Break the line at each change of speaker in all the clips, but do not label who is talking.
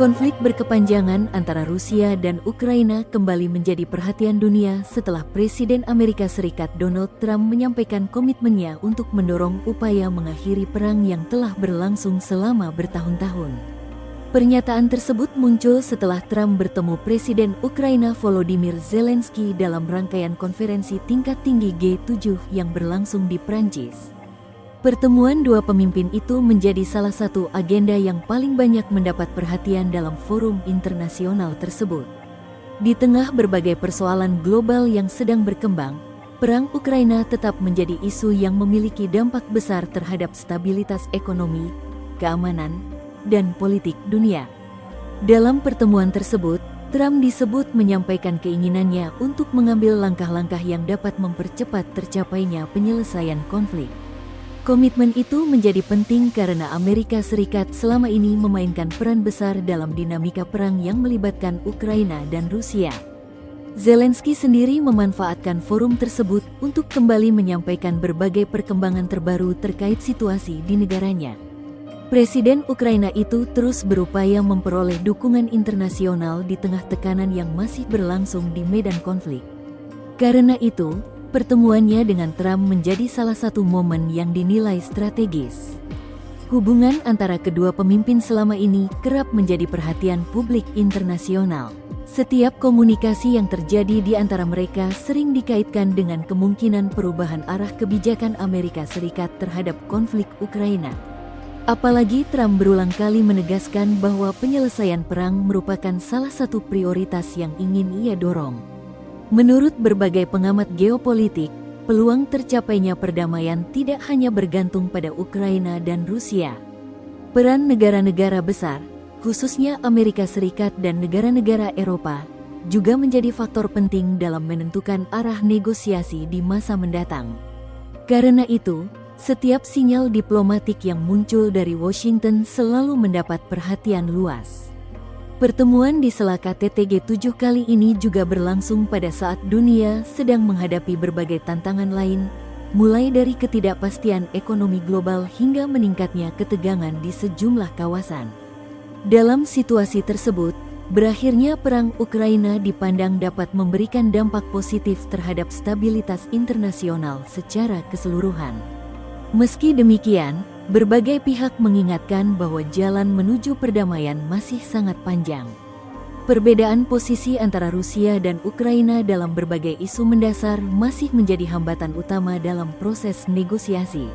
Konflik berkepanjangan antara Rusia dan Ukraina kembali menjadi perhatian dunia setelah Presiden Amerika Serikat Donald Trump menyampaikan komitmennya untuk mendorong upaya mengakhiri perang yang telah berlangsung selama bertahun-tahun. Pernyataan tersebut muncul setelah Trump bertemu Presiden Ukraina Volodymyr Zelensky dalam rangkaian konferensi tingkat tinggi G7 yang berlangsung di Prancis. Pertemuan dua pemimpin itu menjadi salah satu agenda yang paling banyak mendapat perhatian dalam forum internasional tersebut. Di tengah berbagai persoalan global yang sedang berkembang, perang Ukraina tetap menjadi isu yang memiliki dampak besar terhadap stabilitas ekonomi, keamanan, dan politik dunia. Dalam pertemuan tersebut, Trump disebut menyampaikan keinginannya untuk mengambil langkah-langkah yang dapat mempercepat tercapainya penyelesaian konflik. Komitmen itu menjadi penting karena Amerika Serikat selama ini memainkan peran besar dalam dinamika perang yang melibatkan Ukraina dan Rusia. Zelensky sendiri memanfaatkan forum tersebut untuk kembali menyampaikan berbagai perkembangan terbaru terkait situasi di negaranya. Presiden Ukraina itu terus berupaya memperoleh dukungan internasional di tengah tekanan yang masih berlangsung di medan konflik. Karena itu, pertemuannya dengan Trump menjadi salah satu momen yang dinilai strategis. Hubungan antara kedua pemimpin selama ini kerap menjadi perhatian publik internasional. Setiap komunikasi yang terjadi di antara mereka sering dikaitkan dengan kemungkinan perubahan arah kebijakan Amerika Serikat terhadap konflik Ukraina. Apalagi Trump berulang kali menegaskan bahwa penyelesaian perang merupakan salah satu prioritas yang ingin ia dorong. Menurut berbagai pengamat geopolitik, peluang tercapainya perdamaian tidak hanya bergantung pada Ukraina dan Rusia. Peran negara-negara besar, khususnya Amerika Serikat dan negara-negara Eropa, juga menjadi faktor penting dalam menentukan arah negosiasi di masa mendatang. Karena itu, setiap sinyal diplomatik yang muncul dari Washington selalu mendapat perhatian luas. Pertemuan di sela KTT G7 kali ini juga berlangsung pada saat dunia sedang menghadapi berbagai tantangan lain, mulai dari ketidakpastian ekonomi global hingga meningkatnya ketegangan di sejumlah kawasan. Dalam situasi tersebut, berakhirnya perang Ukraina dipandang dapat memberikan dampak positif terhadap stabilitas internasional secara keseluruhan. Meski demikian, berbagai pihak mengingatkan bahwa jalan menuju perdamaian masih sangat panjang. Perbedaan posisi antara Rusia dan Ukraina dalam berbagai isu mendasar masih menjadi hambatan utama dalam proses negosiasi.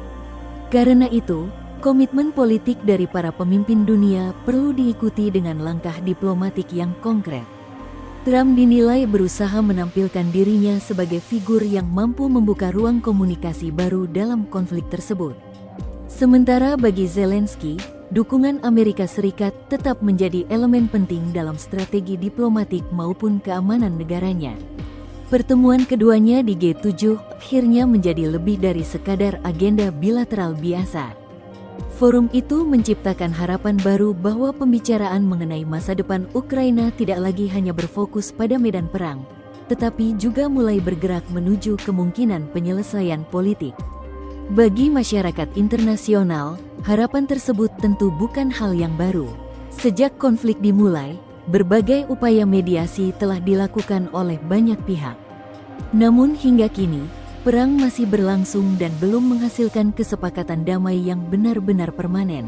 Karena itu, komitmen politik dari para pemimpin dunia perlu diikuti dengan langkah diplomatik yang konkret. Trump dinilai berusaha menampilkan dirinya sebagai figur yang mampu membuka ruang komunikasi baru dalam konflik tersebut. Sementara bagi Zelensky, dukungan Amerika Serikat tetap menjadi elemen penting dalam strategi diplomatik maupun keamanan negaranya. Pertemuan keduanya di G7 akhirnya menjadi lebih dari sekadar agenda bilateral biasa. Forum itu menciptakan harapan baru bahwa pembicaraan mengenai masa depan Ukraina tidak lagi hanya berfokus pada medan perang, tetapi juga mulai bergerak menuju kemungkinan penyelesaian politik. Bagi masyarakat internasional, harapan tersebut tentu bukan hal yang baru. Sejak konflik dimulai, berbagai upaya mediasi telah dilakukan oleh banyak pihak. Namun hingga kini, perang masih berlangsung dan belum menghasilkan kesepakatan damai yang benar-benar permanen.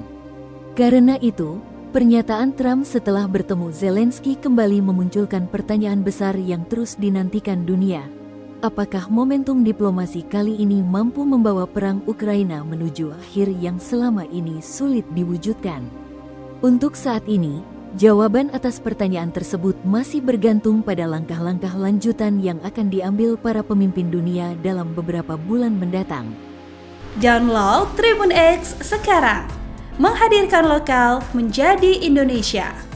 Karena itu, pernyataan Trump setelah bertemu Zelensky kembali memunculkan pertanyaan besar yang terus dinantikan dunia. Apakah momentum diplomasi kali ini mampu membawa perang Ukraina menuju akhir yang selama ini sulit diwujudkan? Untuk saat ini, jawaban atas pertanyaan tersebut masih bergantung pada langkah-langkah lanjutan yang akan diambil para pemimpin dunia dalam beberapa bulan mendatang.
Download Tribun X sekarang, menghadirkan lokal menjadi Indonesia.